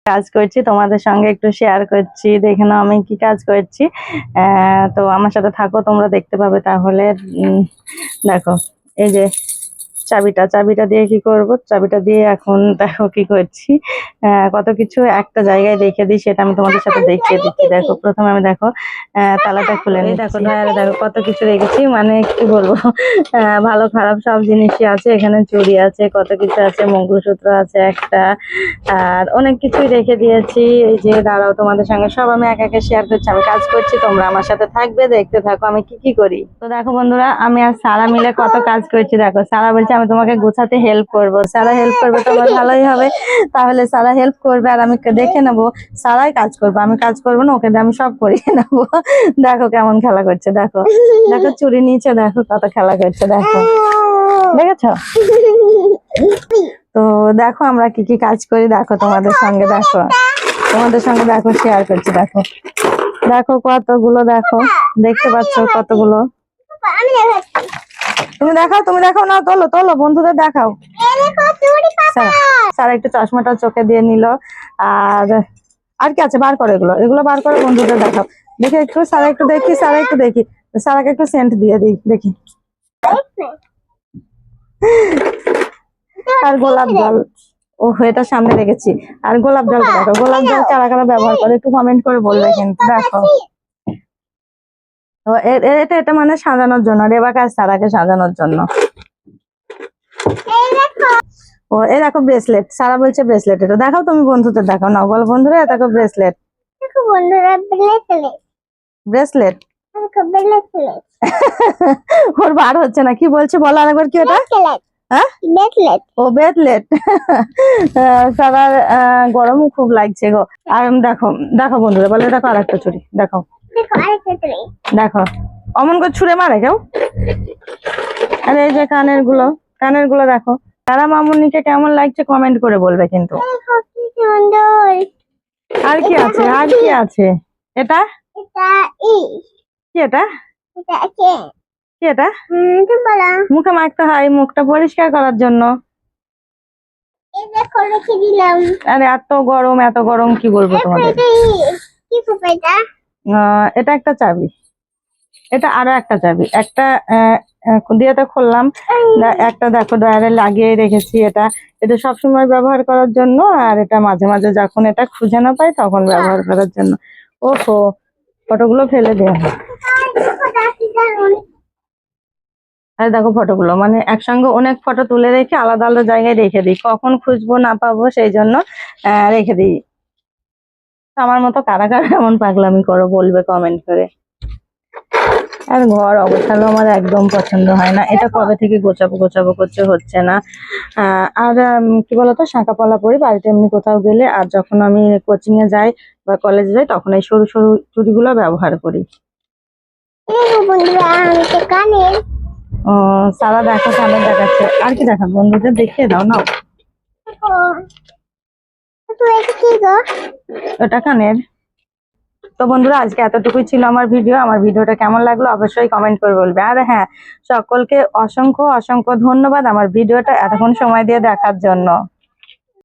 কাজ করছি, তোমাদের সঙ্গে একটু শেয়ার করছি। দেখে নাও আমি কি কাজ করছি। তো আমার সাথে থাকো, তোমরা দেখতে পাবে তাহলে। দেখো এই যে চাবিটা দিয়ে কি করব, চাবিটা দিয়ে এখন দেখো কি করছি। কত কিছু একটা জায়গায় রেখে দিই, সেটা আমি তোমাদের সাথে দেখিয়ে দিচ্ছি। দেখো প্রথমে আমি দেখো তালাটা খুলে নিই। দেখো ড্রয়ারে দেখো কত কিছু রেখেছি, মানে কি বলবো, ভালো খারাপ সব জিনিসই আছে এখানে। চুড়ি আছে, কত কিছু আছে, মঙ্গলসূত্র আছে একটা, আর অনেক কিছুই রেখে দিয়েছি। এই যে দাঁড়াও, তোমাদের সঙ্গে সব আমি একে একে শেয়ার করছি। আমি কাজ করছি, তোমরা আমার সাথে থাকবে, দেখতে থাকো আমি কি কি করি। তো দেখো বন্ধুরা, আমি আর সারা মিলে কত কাজ করছি। দেখো সারা বলছে আমি তোমাকে গোছাতে হেল্প করব। সারা হেল্প করবে তো আমার ভালোই হবে, তাহলে সারা হেল্প করবে আর আমি দেখে নেবো। সারাই কাজ করবো, আমি কাজ করবো না, ওকে আমি সব করিয়ে নেবো। দেখো কেমন খেলা করছে, দেখো দেখো চুরি নিচে, দেখো কত খেলা করছে, দেখো দেখেছো। তো দেখো আমরা কি কি কাজ করি, দেখো তোমাদের সঙ্গে দেখো শেয়ার করছি। দেখো দেখো কতগুলো, দেখো দেখতে পাচ্ছ কতগুলো। তুমি দেখাও না, তোলো তোলো, বন্ধুদের দেখাও। স্যার একটু চশমাটা চোখে দিয়ে নিল। আর কি আছে, বার করো, এগুলো বার করে বন্ধুদের দেখাও। দেখি একটু, স্যার একটু দেখি, স্যারকে একটু সেন্ট দিয়ে দিই দেখি। আর গোলাপ জল, ও এটা সামনে রেখেছি। আর গোলাপ জলটা দেখো, গোলাপ জল কারা কারা ব্যবহার করে একটু কমেন্ট করে বলবে কিন্তু। দেখো তো এটা মানে সাজানোর জন্য, রেবাকা আর সারাকে সাজানোর জন্য। ও এই দেখো ব্রেসলেট, সারা বলছে ব্রেসলেট। এটা দেখাও তুমি বন্ধুদের দেখাও, না বল বন্ধুরা দেখো ব্রেসলেট, ব্রেসলেট। ওর বার হচ্ছে না, কি বলছে বলো আরেকবার, কি ওটা? হ্যাঁ ও ব্রেসলেট। সারার গরম খুব লাগছে গো। আর দেখো দেখো বন্ধুরা বলে, দেখো আরেকটা চুড়ি, দেখো দেখো অমন করে ছুঁড়ে মারে কেউ। আর এই যে কানের গুলো দেখো। তারা মামুনিকে কেমন লাগছে কমেন্ট করে বলবে কিন্তু। আর কি আছে এটা কি, এটা কি, এটা মুখে মাখতে হয়, মুখটা পরিষ্কার করার জন্য। আরে এত গরম কি বলবো তোমাদের। এটা একটা চাবি, এটা আরো একটা চাবি, একটা দিয়েতে খুললাম, একটা দেখো ড্রয়ারে লাগিয়ে রেখেছি। এটা সবসময় ব্যবহার করার জন্য, আর এটা মাঝে মাঝে যখন এটা খুঁজে না পাই তখন ব্যবহার করার জন্য। ওহো, ফটোগুলো ফেলে দেওয়া। আর দেখো ফটোগুলো, মানে একসঙ্গে অনেক ফটো তুলে রেখে আলাদা আলাদা জায়গায় রেখে দিই, কখন খুঁজবো না পাবো সেই জন্য রেখে দিই। আমার মতো কারা কারা এমন পাগলামি করো বলবে কমেন্ট করে। আর ঘর অবস্থানো আমার একদম পছন্দ হয় না, এটা কবে থেকে গোছাবো করছে, হচ্ছে না। আর কি বলতো, শাঁখা পলা পরি বাড়িতে এমনি কোথাও গেলে, আর যখন আমি কোচিং এ যাই বা কলেজে যাই তখন এই সরু সরু চুড়িগুলো ব্যবহার করি। সারা দেখো কানের দেখাচ্ছে, আর কি দেখা বন্ধুদের দেখিয়ে দাও না। ওটা কানের। তো বন্ধুরা আজকে এতটুকুই ছিল আমার ভিডিও। আমার ভিডিওটা কেমন লাগলো অবশ্যই কমেন্ট করে বলবে। আর হ্যাঁ, সকলকে অসংখ্য অসংখ্য ধন্যবাদ আমার ভিডিওটা এতক্ষণ সময় দিয়ে দেখার জন্য।